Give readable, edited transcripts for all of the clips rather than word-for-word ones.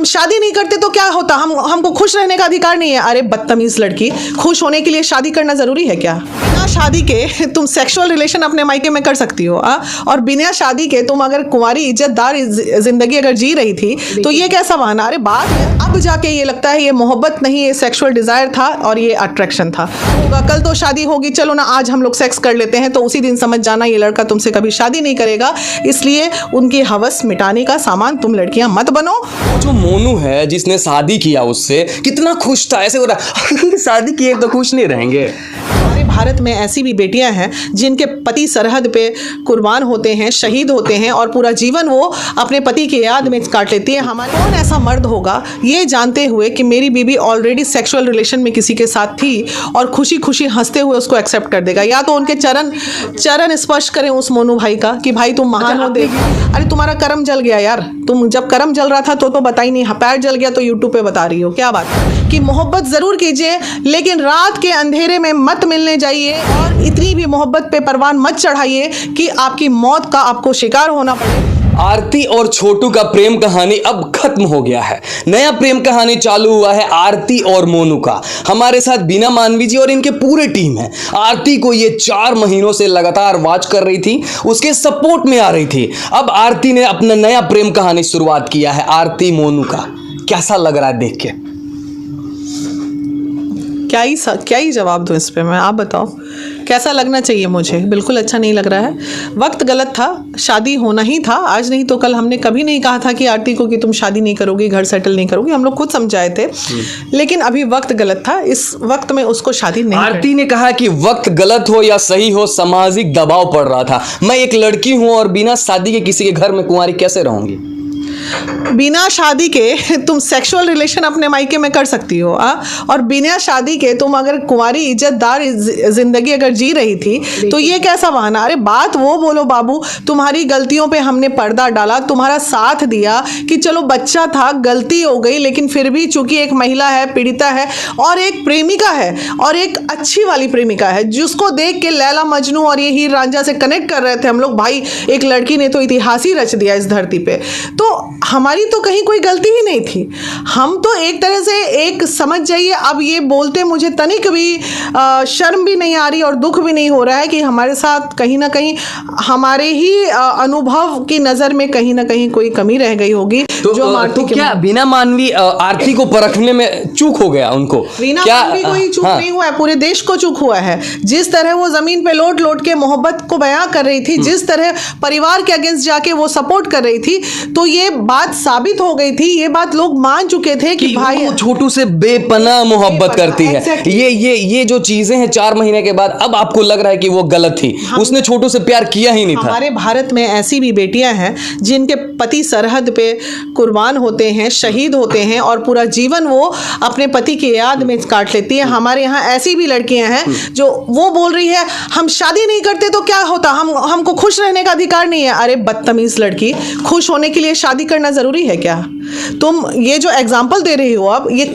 शादी नहीं करते तो क्या होता, हमको खुश रहने का अधिकार नहीं है। अरे बदतमीज लड़की, खुश होने के लिए शादी करना जरूरी है क्या? बिना शादी के तुम सेक्सुअल रिलेशन अपने मायके में कर सकती हो और बिना शादी के तुम अगर कुंवारी इज्जतदार जिंदगी अगर जी रही थी तो ये कैसा बहाना? अरे बात है अब जाके ये लगता है ये मोहब्बत नहीं, ये सेक्सुअल डिजायर था और ये अट्रैक्शन था। कल तो शादी होगी, चलो ना आज हम लोग सेक्स कर लेते हैं, तो उसी दिन समझ जाना ये लड़का तुमसे कभी शादी नहीं करेगा। इसलिए उनकी हवस मिटाने का सामान तुम लड़कियां मत बनो। जो मोनू है जिसने शादी किया उससे कितना खुश था, ऐसे हो रहा शादी किए तो खुश नहीं रहेंगे। हमारे भारत में ऐसी भी बेटियां हैं जिनके पति सरहद पे कुर्बान होते हैं, शहीद होते हैं और पूरा जीवन वो अपने पति की याद में काट लेती है। हमारे कौन ऐसा मर्द होगा ये जानते हुए कि मेरी बीवी ऑलरेडी सेक्सुअल रिलेशन में किसी के साथ थी और खुशी खुशी हंसते हुए उसको एक्सेप्ट कर देगा? या तो उनके चरण स्पर्श करें उस मोनू भाई का कि भाई तुम महान हो देगी। अरे तुम्हारा कर्म जल गया यार, तुम जब कर्म जल रहा था तो बताई नहीं, पैर जल गया तो यूट्यूब पे बता रही हो। क्या बात है कि मोहब्बत जरूर कीजिए लेकिन रात के अंधेरे में मत मिलने जाइए और इतनी भी मोहब्बत पे परवान मत चढ़ाइए कि आपकी मौत का आपको शिकार होना पड़े। आरती और छोटू का प्रेम कहानी अब खत्म हो गया है, नया प्रेम कहानी चालू हुआ है आरती और मोनू का। हमारे साथ बीना मानवी जी और इनके पूरे टीम है। आरती को ये 4 महीनों से लगातार वॉच कर रही थी, उसके सपोर्ट में आ रही थी। अब आरती ने अपना नया प्रेम कहानी शुरुआत किया है आरती मोनू का। कैसा लग रहा है देख के? क्या ही जवाब दूं इस पे मैं, आप बताओ कैसा लगना चाहिए मुझे? बिल्कुल अच्छा नहीं लग रहा है। वक्त गलत था, शादी होना ही था, आज नहीं तो कल। हमने कभी नहीं कहा था कि आरती को कि तुम शादी नहीं करोगी, घर सेटल नहीं करोगी, हम लोग खुद समझाए थे। लेकिन अभी वक्त गलत था, इस वक्त में उसको शादी नहीं। आरती ने कहा कि वक्त गलत हो या सही हो, सामाजिक दबाव पड़ रहा था। मैं एक लड़की हूं और बिना शादी के किसी के घर में कुंवारी कैसे रहूंगी? बिना शादी के तुम सेक्सुअल रिलेशन अपने मायके में कर सकती हो और बिना शादी के तुम अगर कुंवारी इज्जतदार जिंदगी अगर जी रही थी तो ये कैसा बहाना? अरे बात वो बोलो बाबू, तुम्हारी गलतियों पे हमने पर्दा डाला, तुम्हारा साथ दिया कि चलो बच्चा था, गलती हो गई, लेकिन फिर भी चूंकि एक महिला है, पीड़िता है और एक प्रेमिका है और एक अच्छी वाली प्रेमिका है जिसको देख के लैला मजनू और ये हीर रांझा से कनेक्ट कर रहे थे हम लोग। भाई एक लड़की ने तो इतिहास ही रच दिया इस धरती पे, तो हमारी तो कहीं कोई गलती ही नहीं थी। हम तो एक तरह से एक समझ जाइए, अब ये बोलते मुझे तनिक भी शर्म भी नहीं आ रही और दुख भी नहीं हो रहा है कि हमारे साथ कहीं ना कहीं हमारे ही अनुभव की नज़र में कहीं ना कहीं कोई कमी रह गई होगी। तो क्या बिना मानवी आरती को परखने में चूक हो गया उनको? बिना मानवी कोई चूक नहीं हुआ है, पूरे देश को चूक हुआ है। जिस तरह वो जमीन पे लौट लौट के मोहब्बत को बयां कर रही थी, जिस तरह परिवार के अगेंस्ट जाके वो सपोर्ट कर रही थी, तो ये बात साबित हो गई थी, ये बात लोग मान चुके थे कि भाई वो छोटू से बेपनाह मोहब्बत करती है। ये जो चीजें हैं 4 महीने के बाद अब आपको लग रहा है कि वो गलत थी, उसने छोटू से प्यार किया ही नहीं था। हमारे भारत में ऐसी भी बेटियां हैं जिनके पति सरहद पे कुर्बान होते हैं, शहीद होते हैं और पूरा जीवन वो अपने पति की याद में काट लेती है। हमारे यहाँ ऐसी भी लड़कियां हैं जो वो बोल रही है हम शादी नहीं करते तो क्या होता, हमको खुश रहने का अधिकार नहीं है। अरे बदतमीज लड़की, खुश होने के लिए शादी करना जरूरी है क्या? तुम ये जो एग्जाम्पल दे रही हो अब, ये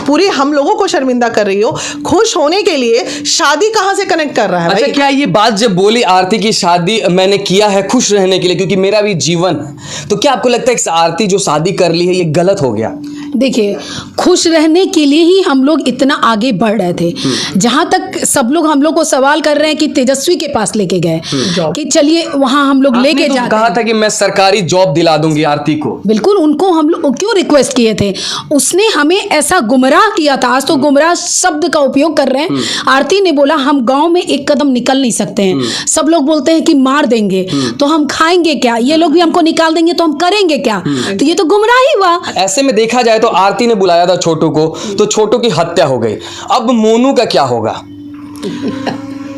पूरी हम लोगों को शर्मिंदा कर रही हो। खुश होने के लिए शादी कहां से कनेक्ट कर रहा है? अच्छा, क्या ये बात जब बोली आरती की शादी मैंने किया है खुश रहने के लिए क्योंकि मेरा भी जीवन है, तो क्या आपको लगता है कि आरती जो शादी कर ली है ये गलत हो गया? देखिए, खुश रहने के लिए ही हम लोग इतना आगे बढ़ रहे थे। जहां तक सब लोग हम लोग को सवाल कर रहे हैं कि तेजस्वी के पास लेके गए कि चलिए वहां हम लोग लेके जाते, कहा था कि मैं सरकारी जॉब दिला दूंगी आरती को। बिल्कुल, उनको हम लोग क्यों रिक्वेस्ट किए थे? उसने हमें ऐसा गुमराह किया था। आज तो गुमराह शब्द का उपयोग कर रहे हैं। आरती ने बोला हम गांव में एक कदम निकल नहीं सकते हैं। सब लोग बोलते हैं कि मार देंगे तो हम खाएंगे क्या, ये लोग भी हमको निकाल देंगे तो हम करेंगे क्या? तो ये तो गुमराही हुआ। ऐसे में देखा जाए तो आरती ने बुलाया था छोटू को, तो छोटू की हत्या हो गई। अब मोनू का क्या होगा?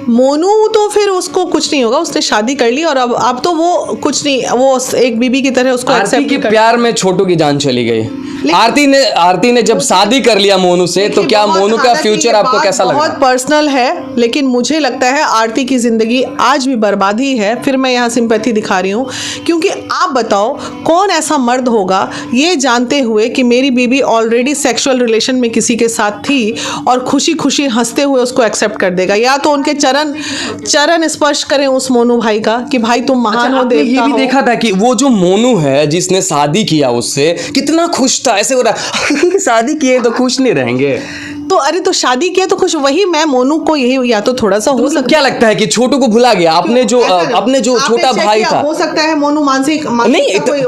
मोनू तो फिर उसको कुछ नहीं होगा, उसने शादी कर ली और अब तो वो कुछ नहीं, वो एक बीबी की तरह उसको एक्सेप्ट कर। प्यार में छोटू की जान चली गई। आरती ने जब शादी कर लिया मोनू से, तो क्या मोनू का फ्यूचर आपको कैसा लगा? बहुत पर्सनल है, लेकिन मुझे लगता है आरती की जिंदगी आज भी बर्बाद ही है। फिर मैं यहाँ सिंपैथी दिखा रही हूँ क्योंकि आप बताओ कौन ऐसा मर्द होगा ये जानते हुए कि मेरी बीबी ऑलरेडी सेक्सुअल रिलेशन में किसी के साथ थी और खुशी खुशी हंसते हुए उसको एक्सेप्ट कर देगा? या तो उनके चरण स्पर्श करें उस मोनू भाई का कि भाई तुम महान हो। ये भी देखा था कि वो जो मोनू है जिसने शादी किया उससे कितना खुश था, अच्छा ऐसे हो रहा है शादी किए तो खुश नहीं रहेंगे। तो अरे तो शादी किया तो खुश, वही मैं मोनू को यही या तो थोड़ा सा हो सकता क्या लगता है कि छोटू को भुला गया अपने जो छोटा भाई था? हो सकता है मोनू मानसिक नहीं, कोई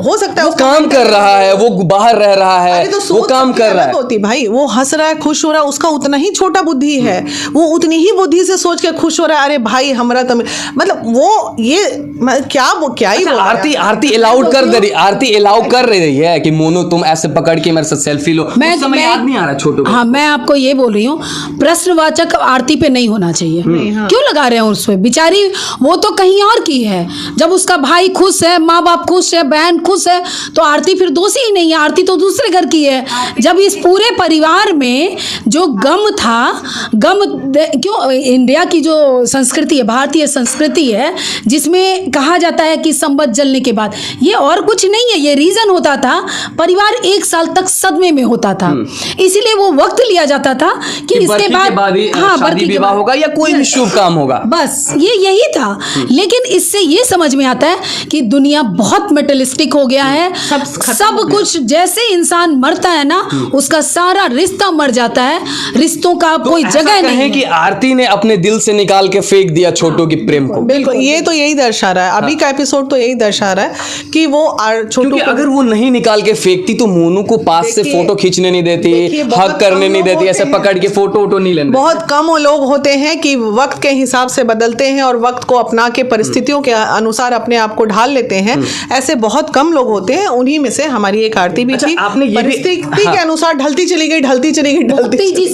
हो सकता है वो काम कर रहा है, वो बाहर रह रहा है, अरे तो वो सोच काम कर रहा है। होती भाई, वो हंस रहा है, खुश हो रहा है, उसका उतना ही छोटा बुद्धि है, वो उतनी ही बुद्धि से सोच के खुश हो रहा है। अरे भाई हमरा तो मतलब वो ये क्या ही बोल रहा है। आरती अलाउड कर दे रही, आरती अलाउ कर रही है कि मोनू तुम ऐसे पकड़ के मेरे साथ सेल्फी लो। उस समय याद नहीं आ रहा छोटू को। हाँ, मैं आपको ये बोल रही हूँ, प्रश्नवाचक आरती पे नहीं होना चाहिए। हाँ। क्यों लगा रहे हैं उस पे? बेचारी वो तो कहीं और की है। जब उसका भाई खुश है, माँ बाप खुश है, बहन खुश है, तो आरती फिर दोषी ही नहीं है। आरती तो दूसरे घर की है। जब इस पूरे परिवार में जो गम था, क्यों इंडिया की जो संस्कृति है, भारतीय संस्कृति है, जिसमें कहा जाता है कि संबत जलने के बाद, ये और कुछ नहीं है, ये रीजन होता था। परिवार 1 साल तक सदमे में होता था, इसीलिए वो वक्त लिया जाता था कि इसके बाद ही शादी विवाह होगा या कोई भी शुभ काम होगा, बस ये यही था। लेकिन इससे ये समझ में आता है कि दुनिया बहुत मेटलिस्टिक हो गया है। सब कुछ, जैसे इंसान मरता है ना, उसका सारा रिश्ता मर जाता है, रिश्तों का तो कोई जगह नहीं है। कि आरती ने अपने दिल से निकाल के फेंक दिया छोटू की प्रेम को। बिल्कुल, ये तो यही दर्शा रहा है अभी का एपिसोड, तो यही दर्शा रहा है कि वो छोटू, अगर वो नहीं निकाल के फेंकती तो मोनू को पास से फोटो खींचने नहीं देती, हक करने नहीं देती, ऐसे पकड़ के फोटो नहीं लेने। बहुत कम लोग होते हैं कि वक्त के हिसाब से बदलते हैं और वक्त को अपना के परिस्थितियों के अनुसार अपने आप को ढाल लेते हैं। ऐसे बहुत कम लोग होते हैं, उन्हीं में से हमारी एक आरती भी थी। आपने ये परिस्थिति के अनुसार ढलती चली गई।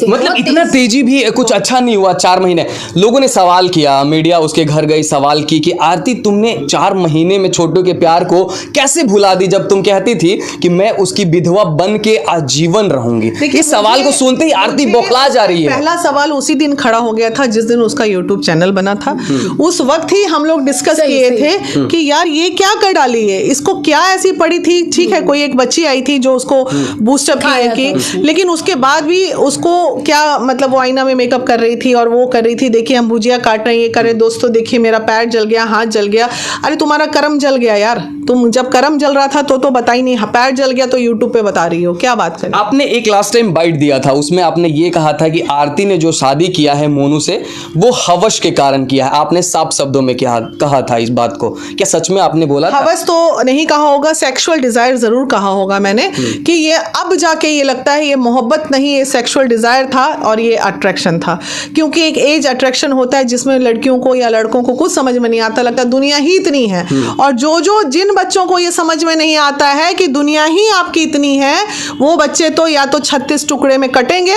मतलब इतना तेजी भी कुछ अच्छा नहीं हुआ। 4 महीने लोगों ने सवाल किया, मीडिया उसके घर गई, सवाल की कि आरती तुमने 4 महीने में छोटू के प्यार को कैसे भुला दी, जब तुम कहती थी कि मैं उसकी विधवा बन के आजीवन रहूंगी। इस सवाल को सुनते ही आरती बौखला जा रही है। पहला सवाल उसी दिन खड़ा हो गया था जिस दिन उसका यूट्यूब चैनल बना था। उस वक्त ही हम लोग डिस्कस किए थे कि यार ये क्या कर डाली है, इसको क्या ऐसी पड़ी थी। ठीक है, कोई एक बच्ची आई थी जो उसको बूस्टअप की, लेकिन उसके बाद भी उसको क्या मतलब, वो आईना में मेकअप कर रही थी और वो कर रही थी, देखिए हम भुजिया काट रहे हैं, ये करे दोस्तों, देखिए मेरा पैर जल गया, हाथ जल गया। अरे तुम्हारा कर्म जल गया यार, तुम जब कर्म जल रहा था तो बता ही नहीं, पैर जल गया तो यूट्यूब पे बता रही हो, क्या बात करें। आपने एक लास्ट टाइम बाइट दिया था, उसमें आपने ये कहा था कि आरती ने जो शादी किया है मोनू से वो हवस के कारण किया है। आपने साफ शब्दों में कहा था इस बात को, क्या सच में आपने बोला था? हवस तो नहीं कहा होगा, सेक्सुअल डिजायर जरूर कहा होगा मैंने, कि ये अब जाके ये लगता है ये मोहब्बत नहीं, ये सेक्सुअल डिजायर था और ये अट्रैक्शन था। क्योंकि एक एज अट्रैक्शन होता है जिसमें लड़कियों को या लड़कों को कुछ समझ में नहीं आता, लगता है दुनिया ही इतनी है। और जिन बच्चों को ये समझ में नहीं आता है कि दुनिया ही आपकी इतनी है, वो बच्चे तो या तो 36 टुकड़े में कटेंगे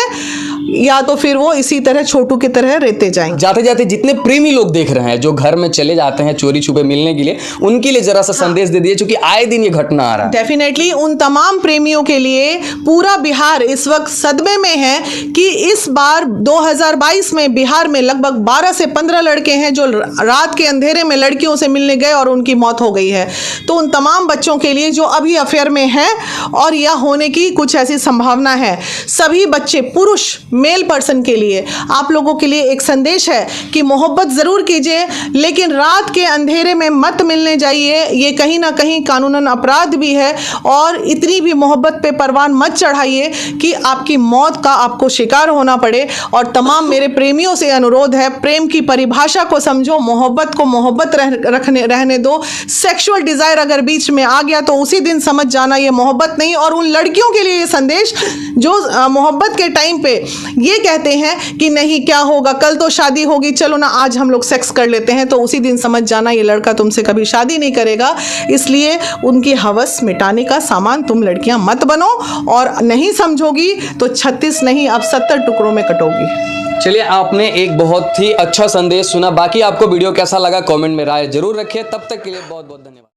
या तो फिर वो इसी तरह छोटू की तरह रहते जाएंगे। जाते जाते जितने प्रेमी लोग देख रहे हैं जो घर में चले जाते हैं चोरी छुपे मिलने के लिए, उनके लिए जरा सा संदेश दे दिए, क्योंकि आए दिन ये घटना आ रहा है। डेफिनेटली उन तमाम प्रेमियों के लिए पूरा बिहार इस वक्त सदमे में है कि इस बार 2022 में बिहार में लगभग 12 से 15 लड़के हैं जो रात के अंधेरे में लड़कियों से मिलने गए और उनकी मौत हो गई है। तो उन तमाम बच्चों के लिए जो अभी अफेयर में है और यह होने की कुछ ऐसी संभावना है, सभी बच्चे, पुरुष, मेल पर्सन के लिए, आप लोगों के लिए एक संदेश है कि मोहब्बत जरूर कीजिए, लेकिन रात के अंधेरे में मत मिलने जाइए। ये कहीं ना कहीं कानूनन अपराध भी है। और इतनी भी मोहब्बत पे परवान मत चढ़ाइए कि आपकी मौत का आपको शिकार होना पड़े। और तमाम मेरे प्रेमियों से अनुरोध है, प्रेम की परिभाषा को समझो, मोहब्बत को मोहब्बत रहने दो। सेक्सुअल डिजायर अगर बीच में आ गया तो उसी दिन समझ जाना ये मोहब्बत नहीं। और उन लड़कियों के लिए ये संदेश जो मोहब्बत के टाइम पे ये कहते हैं कि नहीं क्या होगा, कल तो शादी होगी, चलो ना आज हम लोग सेक्स कर लेते हैं, तो उसी दिन समझ जाना ये लड़का तुमसे कभी शादी नहीं करेगा। इसलिए उनकी हवस मिटाने का सामान तुम लड़कियां मत बनो, और नहीं समझोगी तो 36 नहीं अब 70 टुकड़ों में कटोगी। चलिए, आपने एक बहुत ही अच्छा संदेश सुना। बाकी आपको वीडियो कैसा लगा कमेंट में राय जरूर रखिए। तब तक के लिए बहुत बहुत धन्यवाद।